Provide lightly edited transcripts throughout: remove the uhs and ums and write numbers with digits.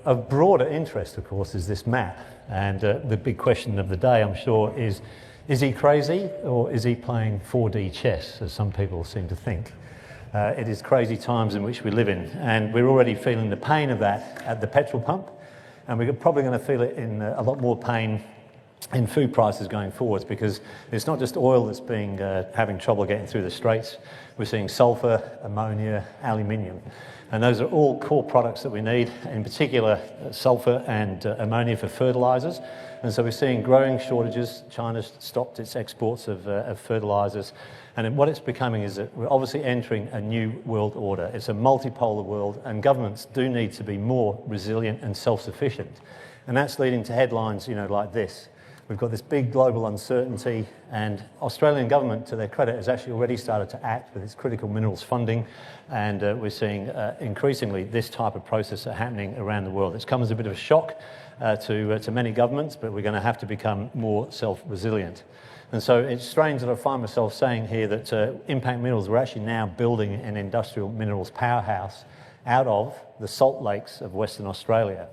of broader interest, of course, is this map. And the big question of the day, I'm sure, is he crazy or is he playing 4D chess, as some people seem to think? It is crazy times in which we live in, and we're already feeling the pain of that at the petrol pump, and we're probably going to feel it in a lot more pain in food prices going forwards, because it's not just oil that's having trouble getting through the straits. We're seeing sulfur, ammonia, aluminium, and those are all core products that we need, in particular sulfur and ammonia for fertilizers. And so we're seeing growing shortages. China's stopped its exports of fertilizers, and what it's becoming is that we're obviously entering a new world order. It's a multipolar world, and governments do need to be more resilient and self-sufficient, and that's leading to headlines, like this. We've got this big global uncertainty, and Australian government, to their credit, has actually already started to act with its critical minerals funding, and we're seeing increasingly this type of process happening around the world. It's come as a bit of a shock to many governments, but we're going to have to become more self-resilient. And so it's strange that I find myself saying here that Impact Minerals, we're actually now building an industrial minerals powerhouse out of the salt lakes of Western Australia.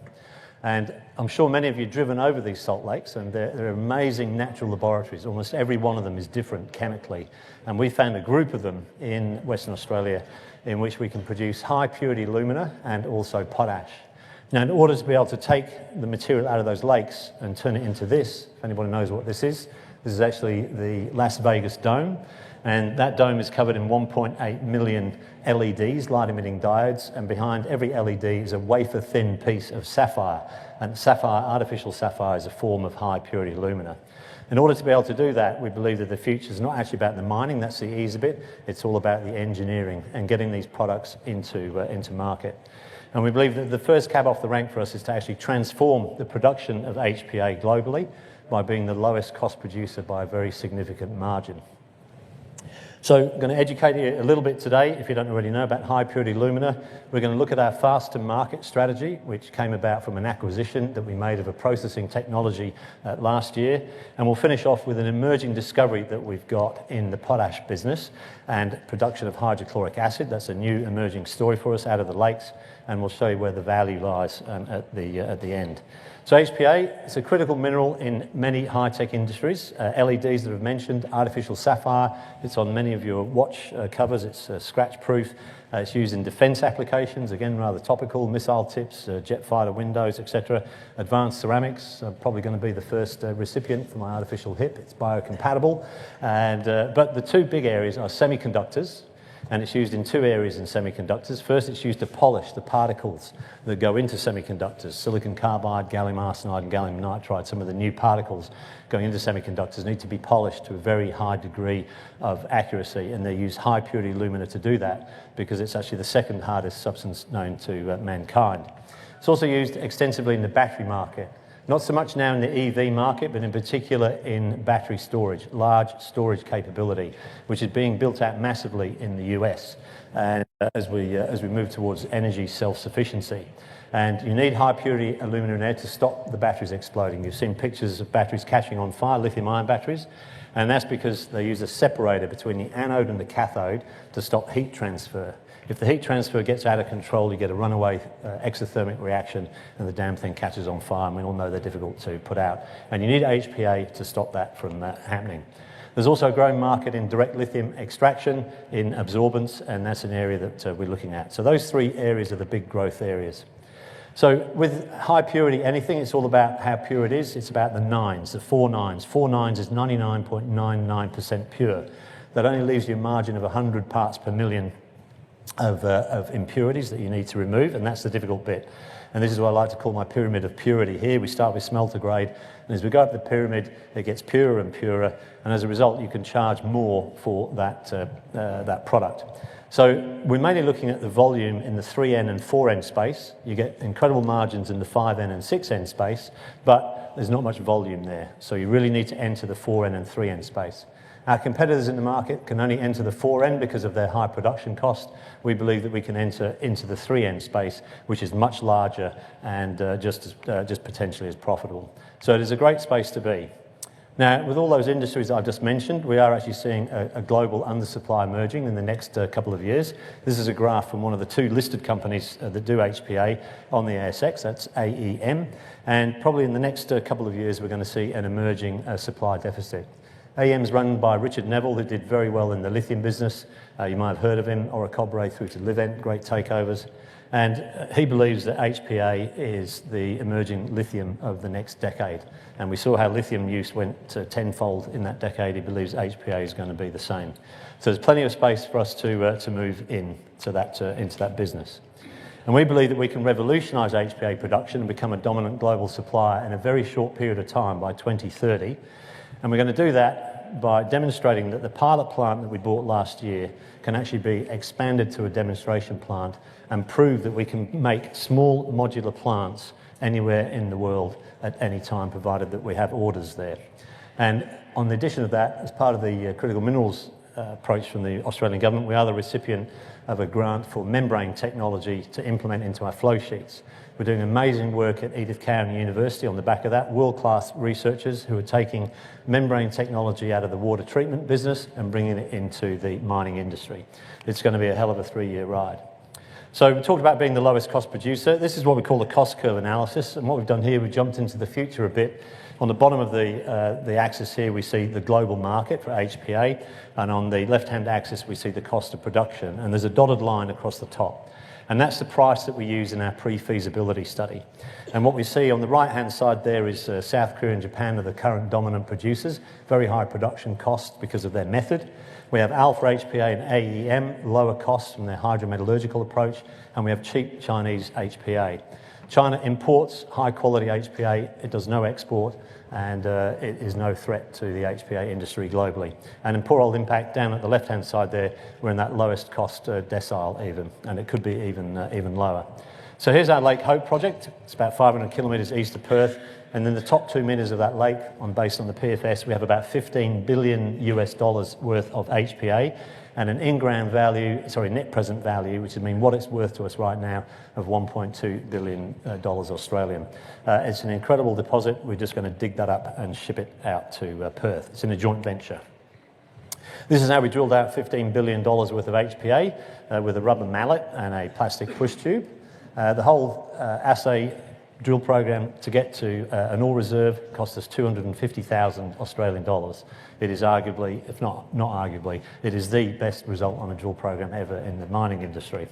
And I'm sure many of you have driven over these salt lakes, and they're amazing natural laboratories. Almost every one of them is different chemically. And we found a group of them in Western Australia in which we can produce high purity alumina and also potash. Now, in order to be able to take the material out of those lakes and turn it into this, if anybody knows what this is actually the Las Vegas dome. And that dome is covered in 1.8 million LEDs, light-emitting diodes, and behind every LED is a wafer-thin piece of sapphire. And sapphire, artificial sapphire, is a form of high-purity alumina. In order to be able to do that, we believe that the future is not actually about the mining, that's the easy bit, it's all about the engineering and getting these products into market. And we believe that the first cab off the rank for us is to actually transform the production of HPA globally by being the lowest cost producer by a very significant margin. So I'm going to educate you a little bit today, if you don't already know, about high purity alumina. We're going to look at our fast to market strategy, which came about from an acquisition that we made of a processing technology last year. And we'll finish off with an emerging discovery that we've got in the potash business and production of hydrochloric acid. That's a new emerging story for us out of the lakes, and we'll show you where the value lies at the end. So HPA is a critical mineral in many high-tech industries. LEDs that I've mentioned, artificial sapphire, it's on many of your watch covers, it's scratch-proof. It's used in defence applications, again rather topical, missile tips, jet fighter windows, etc. Advanced ceramics, probably going to be the first recipient for my artificial hip. It's biocompatible. But the two big areas are semiconductors, and it's used in two areas in semiconductors. First, it's used to polish the particles that go into semiconductors. Silicon carbide, gallium arsenide, and gallium nitride, some of the new particles going into semiconductors need to be polished to a very high degree of accuracy, and they use high purity alumina to do that because it's actually the second hardest substance known to mankind. It's also used extensively in the battery market. Not so much now in the EV market, but in particular in battery storage, large storage capability, which is being built out massively in the US, and as we move towards energy self-sufficiency. And you need high purity alumina in there to stop the batteries exploding. You've seen pictures of batteries catching on fire, lithium-ion batteries, and that's because they use a separator between the anode and the cathode to stop heat transfer. If the heat transfer gets out of control, you get a runaway exothermic reaction and the damn thing catches on fire, and we all know they're difficult to put out. And you need HPA to stop that from happening. There's also a growing market in direct lithium extraction, in absorbents, and that's an area that we're looking at. So those three areas are the big growth areas. So with high purity anything, it's all about how pure it is. It's about the nines, the 4 nines. 4 nines is 99.99% pure. That only leaves you a margin of 100 parts per million of impurities that you need to remove, and that's the difficult bit. And this is what I like to call my pyramid of purity here. We start with smelter grade, and as we go up the pyramid, it gets purer and purer, and as a result, you can charge more for that product. So we're mainly looking at the volume in the 3N and 4N space. You get incredible margins in the 5N and 6N space, but there's not much volume there. So you really need to enter the 4N and 3N space. Our competitors in the market can only enter the 4N because of their high production cost. We believe that we can enter into the 3N space, which is much larger and just potentially as profitable. So it is a great space to be. Now, with all those industries I've just mentioned, we are actually seeing a global undersupply emerging in the next couple of years. This is a graph from one of the two listed companies that do HPA on the ASX, that's AEM, and probably in the next couple of years we're going to see an emerging supply deficit. AEM is run by Richard Neville, who did very well in the lithium business. You might have heard of him, Orocobre through to Livent, great takeovers. And he believes that HPA is the emerging lithium of the next decade. And we saw how lithium use went to tenfold in that decade. He believes HPA is going to be the same. So there's plenty of space for us to move into that business. And we believe that we can revolutionise HPA production and become a dominant global supplier in a very short period of time by 2030. And we're going to do that by demonstrating that the pilot plant that we bought last year can actually be expanded to a demonstration plant and prove that we can make small modular plants anywhere in the world at any time, provided that we have orders there. And on the addition of that, as part of the critical minerals approach from the Australian government, we are the recipient of a grant for membrane technology to implement into our flow sheets. We're doing amazing work at Edith Cowan University on the back of that, world-class researchers who are taking membrane technology out of the water treatment business and bringing it into the mining industry. It's going to be a hell of a 3-year ride. So we talked about being the lowest cost producer. This is what we call the cost curve analysis, and what we've done here, we've jumped into the future a bit. On the bottom of the axis here, we see the global market for HPA, and on the left-hand axis, we see the cost of production, and there's a dotted line across the top. And that's the price that we use in our pre-feasibility study. And what we see on the right-hand side there is South Korea and Japan are the current dominant producers, very high production costs because of their method. We have Alpha HPA and AEM, lower costs from their hydrometallurgical approach, and we have cheap Chinese HPA. China imports high-quality HPA, it does no export, and it is no threat to the HPA industry globally. And in poor old Impact, down at the left-hand side there, we're in that lowest cost decile even, and it could be even lower. So here's our Lake Hope project. It's about 500 kilometres east of Perth, and in the top 2 metres of that lake, based on the PFS, we have about $15 billion worth of HPA, and an in-ground value, net present value, which would mean what it's worth to us right now, of $1.2 billion Australian. It's an incredible deposit. We're just going to dig that up and ship it out to Perth. It's in a joint venture. This is how we drilled out $15 billion worth of HPA with a rubber mallet and a plastic push tube. The whole assay drill program to get to an ore reserve cost us 250,000 Australian dollars. It is arguably, if not arguably, it is the best result on a drill program ever in the mining industry.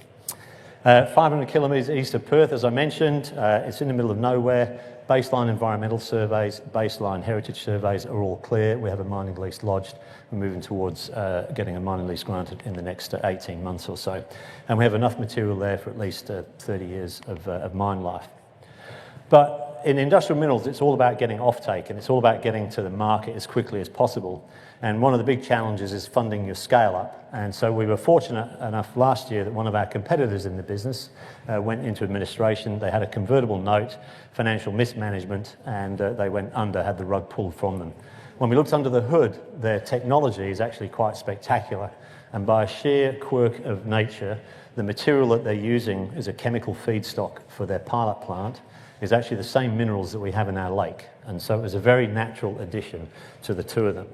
500 kilometres east of Perth, as I mentioned, it's in the middle of nowhere. Baseline environmental surveys, baseline heritage surveys are all clear. We have a mining lease lodged. We're moving towards getting a mining lease granted in the next 18 months or so. And we have enough material there for at least 30 years of mine life. But in industrial minerals, it's all about getting offtake, and it's all about getting to the market as quickly as possible. And one of the big challenges is funding your scale up. And so we were fortunate enough last year that one of our competitors in the business went into administration. They had a convertible note, financial mismanagement, and they went under, had the rug pulled from them. When we looked under the hood, their technology is actually quite spectacular. And by a sheer quirk of nature, the material that they're using as a chemical feedstock for their pilot plant is actually the same minerals that we have in our lake. And so it was a very natural addition to the two of them.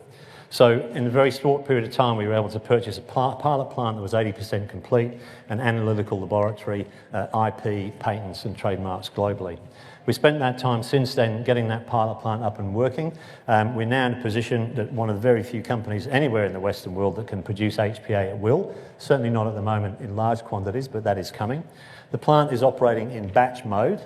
So in a very short period of time, we were able to purchase a pilot plant that was 80% complete, an analytical laboratory, IP, patents and trademarks globally. We spent that time since then getting that pilot plant up and working. We're now in a position that one of the very few companies anywhere in the Western world that can produce HPA at will, certainly not at the moment in large quantities, but that is coming. The plant is operating in batch mode,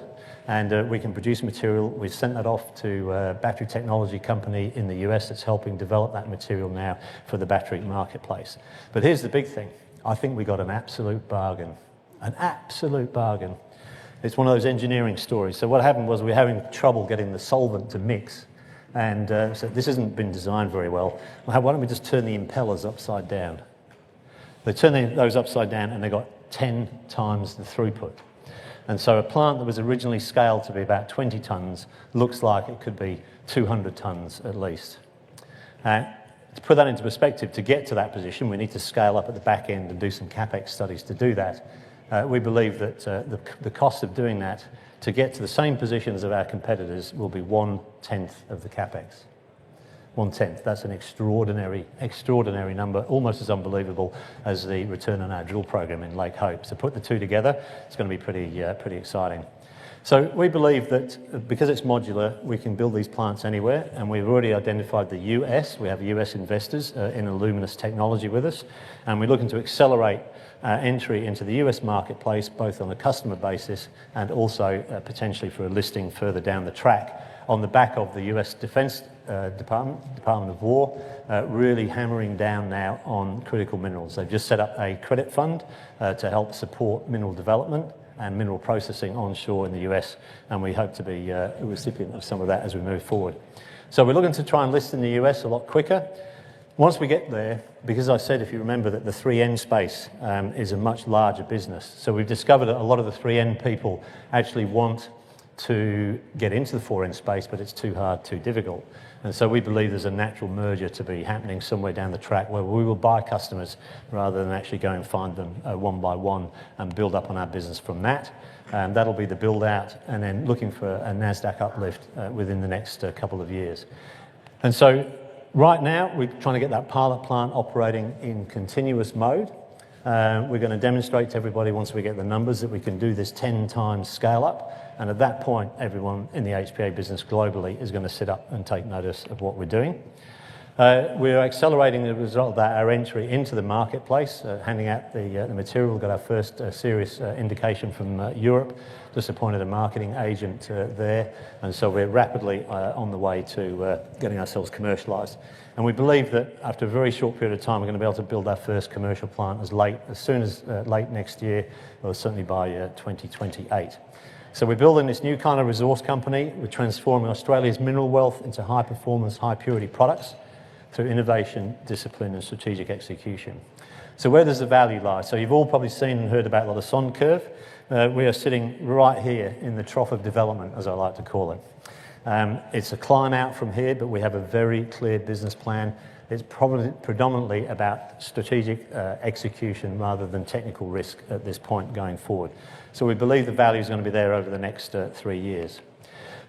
and we can produce material. We've sent that off to a battery technology company in the US that's helping develop that material now for the battery marketplace. But here's the big thing. I think we got an absolute bargain. An absolute bargain. It's one of those engineering stories. So what happened was we were having trouble getting the solvent to mix, and so this hasn't been designed very well. Well, why don't we just turn the impellers upside down? They turned those upside down and they got 10 times the throughput. And so a plant that was originally scaled to be about 20 tonnes looks like it could be 200 tonnes at least. To put that into perspective, to get to that position, we need to scale up at the back end and do some CapEx studies to do that. We believe that the cost of doing that to get to the same positions of our competitors will be 1/10 of the CapEx. 1/10. That's an extraordinary number, almost as unbelievable as the return on our drill program in Lake Hope. So put the two together, it's going to be pretty exciting. So we believe that because it's modular, we can build these plants anywhere, and we've already identified the US. We have US investors in Illuminous technology with us, and we're looking to accelerate entry into the US marketplace, both on a customer basis and also potentially for a listing further down the track on the back of the US Defense Department of War, really hammering down now on critical minerals. They've just set up a credit fund to help support mineral development and mineral processing onshore in the US, and we hope to be a recipient of some of that as we move forward. So we're looking to try and list in the US a lot quicker. Once we get there, because I said, if you remember, that the 3N space is a much larger business, so we've discovered that a lot of the 3N people actually want to get into the 4N space, but it's too hard, too difficult. And so we believe there's a natural merger to be happening somewhere down the track where we will buy customers rather than actually go and find them one by one and build up on our business from that. That'll be the build out, and then looking for a NASDAQ uplift within the next couple of years. And so right now we're trying to get that pilot plant operating in continuous mode. We're going to demonstrate to everybody once we get the numbers that we can do this 10 times scale up, and at that point everyone in the HPA business globally is going to sit up and take notice of what we're doing. We're accelerating the result of that, our entry into the marketplace, handing out the material. We've got our first serious indication from Europe, just appointed a marketing agent there, and so we're rapidly on the way to getting ourselves commercialised. And we believe that after a very short period of time, we're going to be able to build our first commercial plant as soon as late next year, or certainly by 2028. So we're building this new kind of resource company. We're transforming Australia's mineral wealth into high-performance, high-purity products through innovation, discipline, and strategic execution. So where does the value lie? So you've all probably seen and heard about the Lassonde curve. We are sitting right here in the trough of development, as I like to call it. It's a climb out from here, but we have a very clear business plan. It's probably predominantly about strategic execution rather than technical risk at this point going forward. So we believe the value is going to be there over the next 3 years.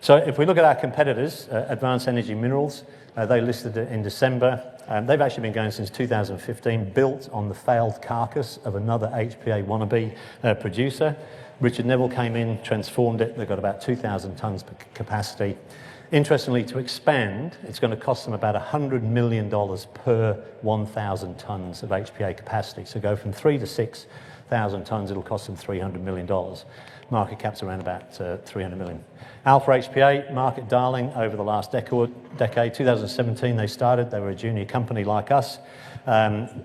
So if we look at our competitors, Advanced Energy Minerals, they listed in December. They've actually been going since 2015, built on the failed carcass of another HPA wannabe producer. Richard Neville came in, transformed it. They've got about 2,000 tonnes per capacity. Interestingly, to expand, it's going to cost them about $100 million per 1,000 tonnes of HPA capacity. So go from 3 to 6,000 tonnes, it'll cost them $300 million. Market cap's around about 300 million. Alpha HPA, market darling over the last decade. 2017 they started, they were a junior company like us.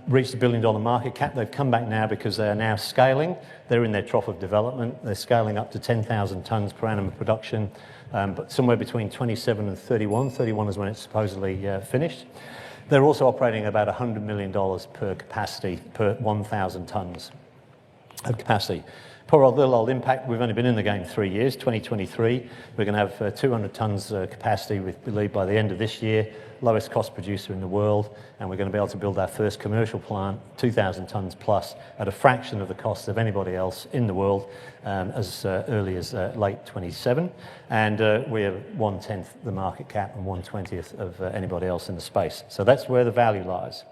Reached a $1 billion market cap. They've come back now because they are now scaling. They're in their trough of development. They're scaling up to 10,000 tonnes per annum of production, but somewhere between 27 and 31. 31 is when it's supposedly finished. They're also operating about $100 million per capacity, per 1,000 tonnes of capacity. Poor little old Impact, we've only been in the game 3 years. 2023, we're going to have 200 tonnes capacity, we believe, by the end of this year. Lowest cost producer in the world, and we're going to be able to build our first commercial plant, 2,000 tonnes plus, at a fraction of the cost of anybody else in the world, as early as late 27. And we are 1/10 the market cap and 1/20th of anybody else in the space. So that's where the value lies.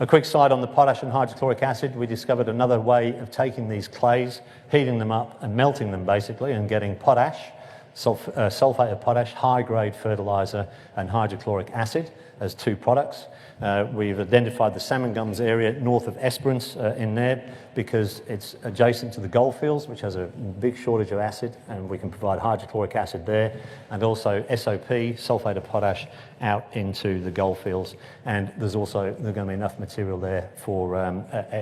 A quick side on the potash and hydrochloric acid. We discovered another way of taking these clays, heating them up and melting them basically, and getting potash, sulfate of potash, high-grade fertiliser, and hydrochloric acid as two products. We've identified the salmon gums area north of Esperance in there because it's adjacent to the goldfields, which has a big shortage of acid, and we can provide hydrochloric acid there, and also SOP, sulfate of potash, out into the goldfields. And there's going to be enough material there for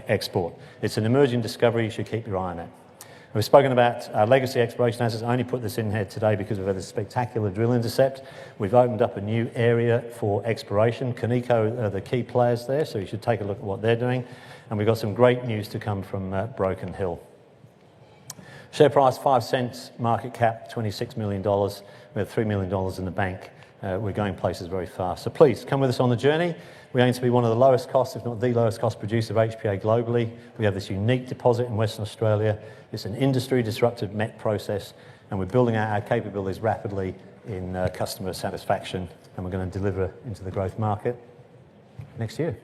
export. It's an emerging discovery. You should keep your eye on it. We've spoken about our legacy exploration assets. I only put this in here today because we've had a spectacular drill intercept. We've opened up a new area for exploration. Conoco are the key players there, so you should take a look at what they're doing. And we've got some great news to come from Broken Hill. Share price 5 cents, market cap $26 million. We have $3 million in the bank. We're going places very fast. So please come with us on the journey. We aim to be one of the lowest cost, if not the lowest cost producer of HPA globally. We have this unique deposit in Western Australia. It's an industry disruptive MET process, and we're building out our capabilities rapidly in customer satisfaction and we're going to deliver into the growth market next year.